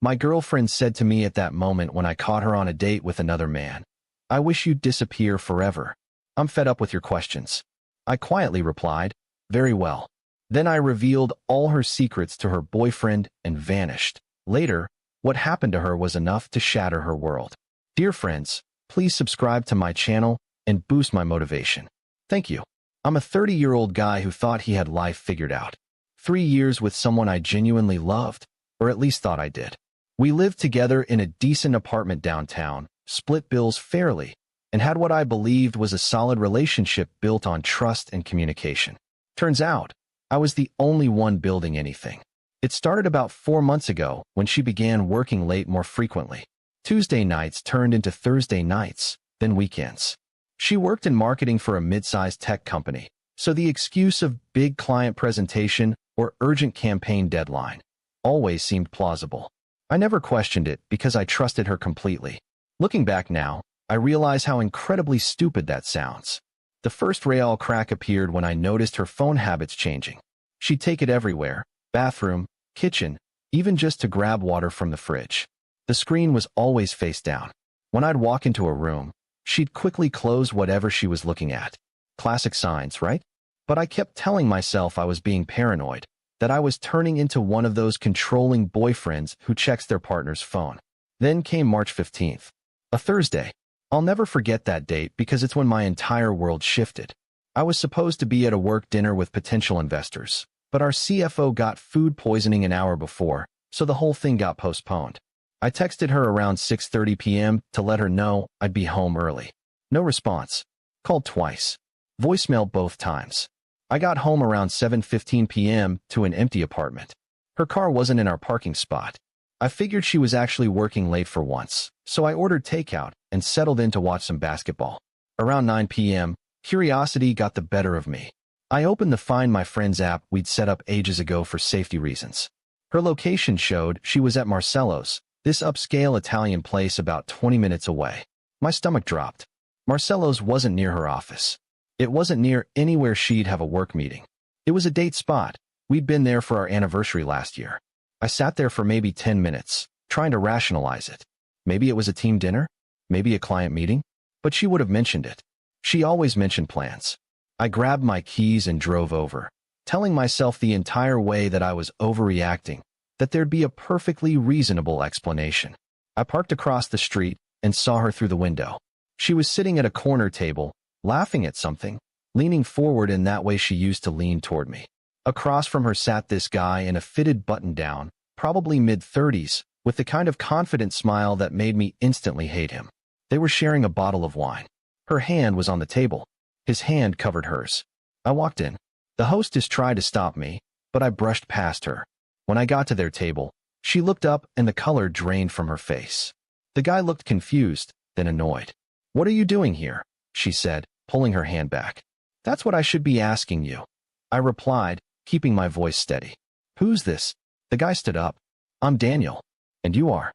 My girlfriend said to me at that moment when I caught her on a date with another man, "I wish you'd disappear forever. I'm fed up with your questions." I quietly replied, "Very well." Then I revealed all her secrets to her boyfriend and vanished. Later, what happened to her was enough to shatter her world. Dear friends, please subscribe to my channel and boost my motivation. Thank you. I'm a 30-year-old guy who thought he had life figured out. 3 years with someone I genuinely loved, or at least thought I did. We lived together in a decent apartment downtown, split bills fairly, and had what I believed was a solid relationship built on trust and communication. Turns out, I was the only one building anything. It started about 4 months ago when she began working late more frequently. Tuesday nights turned into Thursday nights, then weekends. She worked in marketing for a mid-sized tech company, so the excuse of big client presentation or urgent campaign deadline always seemed plausible. I never questioned it because I trusted her completely. Looking back now, I realize how incredibly stupid that sounds. The first real crack appeared when I noticed her phone habits changing. She'd take it everywhere: bathroom, kitchen, even just to grab water from the fridge. The screen was always face down. When I'd walk into a room, she'd quickly close whatever she was looking at. Classic signs, right? But I kept telling myself I was being paranoid, that I was turning into one of those controlling boyfriends who checks their partner's phone. Then came March 15th, a Thursday. I'll never forget that date because it's when my entire world shifted. I was supposed to be at a work dinner with potential investors, but our CFO got food poisoning an hour before, so the whole thing got postponed. I texted her around 6:30 p.m. to let her know I'd be home early. No response. Called twice. Voicemail both times. I got home around 7:15 p.m. to an empty apartment. Her car wasn't in our parking spot. I figured she was actually working late for once, so I ordered takeout and settled in to watch some basketball. Around 9 p.m., curiosity got the better of me. I opened the Find My Friends app we'd set up ages ago for safety reasons. Her location showed she was at Marcello's, this upscale Italian place about 20 minutes away. My stomach dropped. Marcello's wasn't near her office. It wasn't near anywhere she'd have a work meeting. It was a date spot. We'd been there for our anniversary last year. I sat there for maybe 10 minutes, trying to rationalize it. Maybe it was a team dinner? Maybe a client meeting? But she would have mentioned it. She always mentioned plans. I grabbed my keys and drove over, telling myself the entire way that I was overreacting, that there'd be a perfectly reasonable explanation. I parked across the street and saw her through the window. She was sitting at a corner table, laughing at something, leaning forward in that way she used to lean toward me. Across from her sat this guy in a fitted button-down, probably mid-30s, with the kind of confident smile that made me instantly hate him. They were sharing a bottle of wine. Her hand was on the table. His hand covered hers. I walked in. The hostess tried to stop me, but I brushed past her. When I got to their table, she looked up and the color drained from her face. The guy looked confused, then annoyed. "What are you doing here?" she said, pulling her hand back. "That's what I should be asking you," I replied, keeping my voice steady. "Who's this?" The guy stood up. "I'm Daniel. And you are?"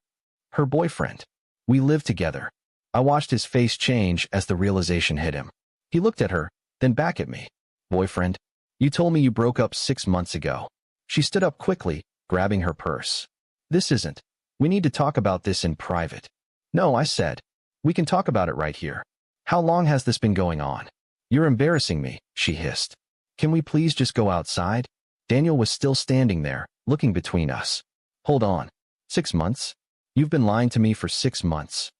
"Her boyfriend. We live together." I watched his face change as the realization hit him. He looked at her, then back at me. "Boyfriend? You told me you broke up 6 months ago." She stood up quickly, grabbing her purse. "This isn't. We need to talk about this in private." "No," I said. "We can talk about it right here. How long has this been going on?" "You're embarrassing me," she hissed. "Can we please just go outside?" Daniel was still standing there, looking between us. "Hold on. 6 months? You've been lying to me for 6 months."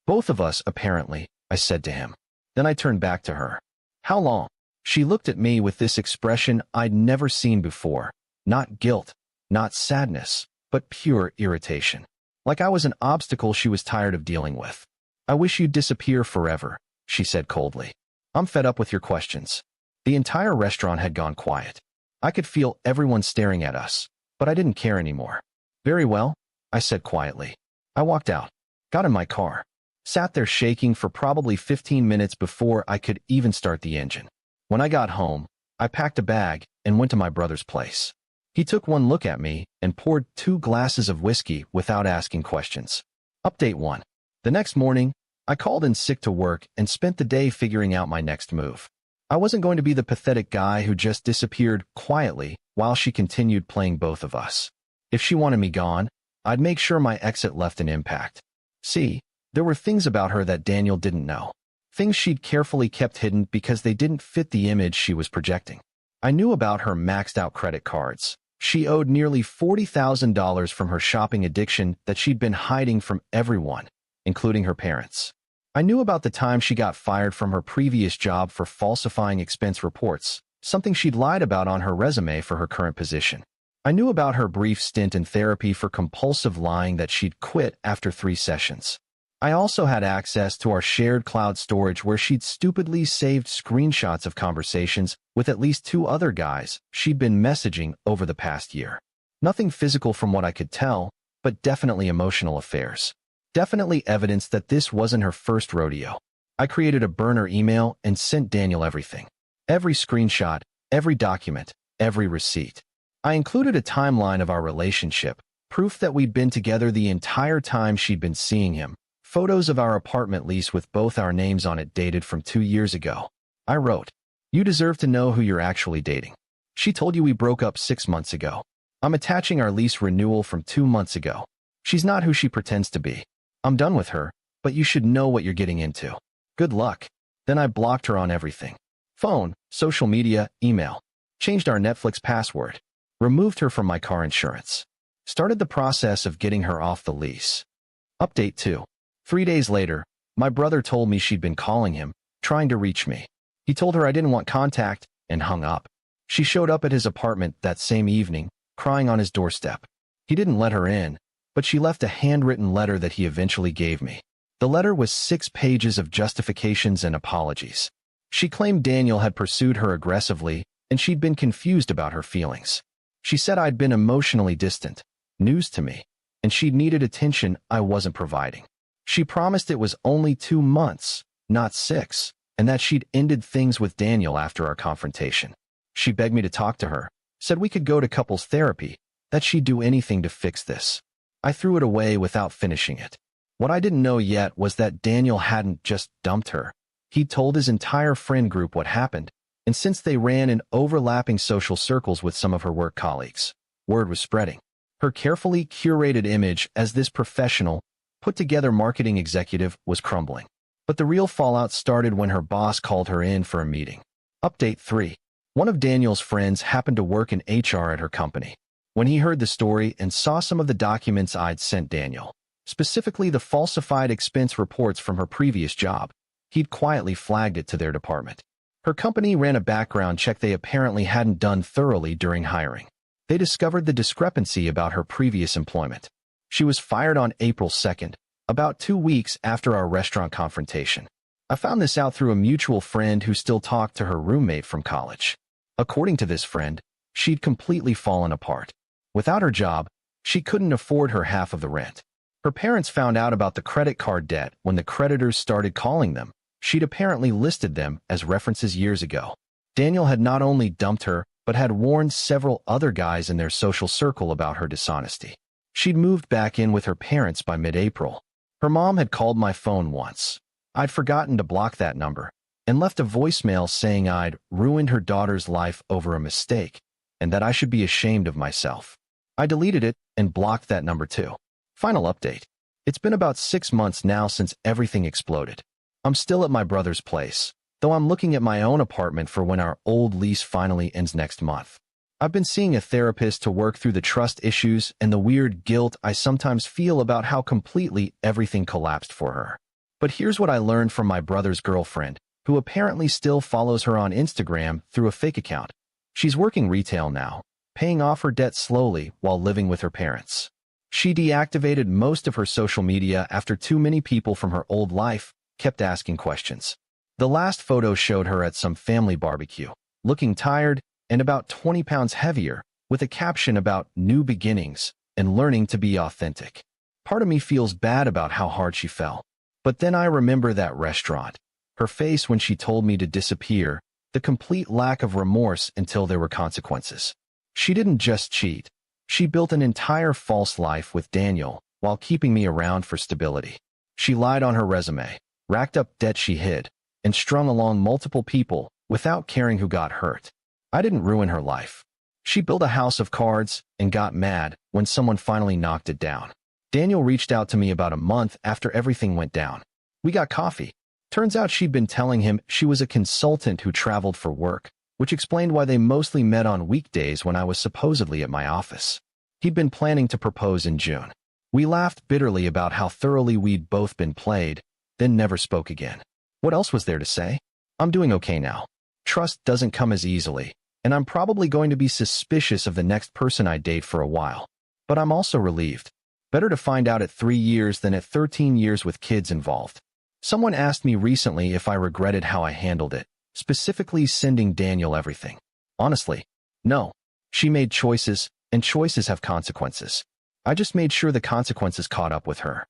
"Both of us, apparently," I said to him. Then I turned back to her. "How long?" She looked at me with this expression I'd never seen before. Not guilt, not sadness, but pure irritation. Like I was an obstacle she was tired of dealing with. "I wish you'd disappear forever," she said coldly. "I'm fed up with your questions." The entire restaurant had gone quiet. I could feel everyone staring at us, but I didn't care anymore. "Very well," I said quietly. I walked out, got in my car, sat there shaking for probably 15 minutes before I could even start the engine. When I got home, I packed a bag and went to my brother's place. He took one look at me and poured 2 glasses of whiskey without asking questions. Update 1. The next morning, I called in sick to work and spent the day figuring out my next move. I wasn't going to be the pathetic guy who just disappeared quietly while she continued playing both of us. If she wanted me gone, I'd make sure my exit left an impact. See, there were things about her that Daniel didn't know. Things she'd carefully kept hidden because they didn't fit the image she was projecting. I knew about her maxed-out credit cards. She owed nearly $40,000 from her shopping addiction that she'd been hiding from everyone, including her parents. I knew about the time she got fired from her previous job for falsifying expense reports, something she'd lied about on her resume for her current position. I knew about her brief stint in therapy for compulsive lying that she'd quit after 3 sessions. I also had access to our shared cloud storage where she'd stupidly saved screenshots of conversations with at least 2 other guys she'd been messaging over the past year. Nothing physical from what I could tell, but definitely emotional affairs. Definitely evidence that this wasn't her first rodeo. I created a burner email and sent Daniel everything. Every screenshot, every document, every receipt. I included a timeline of our relationship, proof that we'd been together the entire time she'd been seeing him, photos of our apartment lease with both our names on it dated from 2 years ago. I wrote, "You deserve to know who you're actually dating. She told you we broke up 6 months ago. I'm attaching our lease renewal from 2 months ago. She's not who she pretends to be. I'm done with her, but you should know what you're getting into. Good luck." Then I blocked her on everything. Phone, social media, email. Changed our Netflix password. Removed her from my car insurance. Started the process of getting her off the lease. Update 2. 3 days later, my brother told me she'd been calling him, trying to reach me. He told her I didn't want contact, and hung up. She showed up at his apartment that same evening, crying on his doorstep. He didn't let her in, but she left a handwritten letter that he eventually gave me. The letter was 6 pages of justifications and apologies. She claimed Daniel had pursued her aggressively, and she'd been confused about her feelings. She said I'd been emotionally distant, news to me, and she'd needed attention I wasn't providing. She promised it was only 2 months, not 6, and that she'd ended things with Daniel after our confrontation. She begged me to talk to her, said we could go to couples therapy, that she'd do anything to fix this. I threw it away without finishing it. What I didn't know yet was that Daniel hadn't just dumped her. He'd told his entire friend group what happened, and since they ran in overlapping social circles with some of her work colleagues, word was spreading. Her carefully curated image as this professional, put-together marketing executive was crumbling. But the real fallout started when her boss called her in for a meeting. Update 3. One of Daniel's friends happened to work in HR at her company. When he heard the story and saw some of the documents I'd sent Daniel, specifically the falsified expense reports from her previous job, he'd quietly flagged it to their department. Her company ran a background check they apparently hadn't done thoroughly during hiring. They discovered the discrepancy about her previous employment. She was fired on April 2nd, about 2 weeks after our restaurant confrontation. I found this out through a mutual friend who still talked to her roommate from college. According to this friend, she'd completely fallen apart. Without her job, she couldn't afford her half of the rent. Her parents found out about the credit card debt when the creditors started calling them. She'd apparently listed them as references years ago. Daniel had not only dumped her, but had warned several other guys in their social circle about her dishonesty. She'd moved back in with her parents by mid-April. Her mom had called my phone once. I'd forgotten to block that number, and left a voicemail saying I'd ruined her daughter's life over a mistake, and that I should be ashamed of myself. I deleted it and blocked that number too. Final update. It's been about 6 months now since everything exploded. I'm still at my brother's place, though I'm looking at my own apartment for when our old lease finally ends next month. I've been seeing a therapist to work through the trust issues and the weird guilt I sometimes feel about how completely everything collapsed for her. But here's what I learned from my brother's girlfriend, who apparently still follows her on Instagram through a fake account. She's working retail now, paying off her debt slowly while living with her parents. She deactivated most of her social media after too many people from her old life kept asking questions. The last photo showed her at some family barbecue, looking tired and about 20 pounds heavier, with a caption about new beginnings and learning to be authentic. Part of me feels bad about how hard she fell. But then I remember that restaurant, her face when she told me to disappear, the complete lack of remorse until there were consequences. She didn't just cheat. She built an entire false life with Daniel while keeping me around for stability. She lied on her resume, racked up debt she hid, and strung along multiple people without caring who got hurt. I didn't ruin her life. She built a house of cards and got mad when someone finally knocked it down. Daniel reached out to me about a month after everything went down. We got coffee. Turns out she'd been telling him she was a consultant who traveled for work, which explained why they mostly met on weekdays when I was supposedly at my office. He'd been planning to propose in June. We laughed bitterly about how thoroughly we'd both been played, then never spoke again. What else was there to say? I'm doing okay now. Trust doesn't come as easily, and I'm probably going to be suspicious of the next person I date for a while. But I'm also relieved. Better to find out at 3 years than at 13 years with kids involved. Someone asked me recently if I regretted how I handled it, specifically sending Daniel everything. Honestly, no. She made choices, and choices have consequences. I just made sure the consequences caught up with her.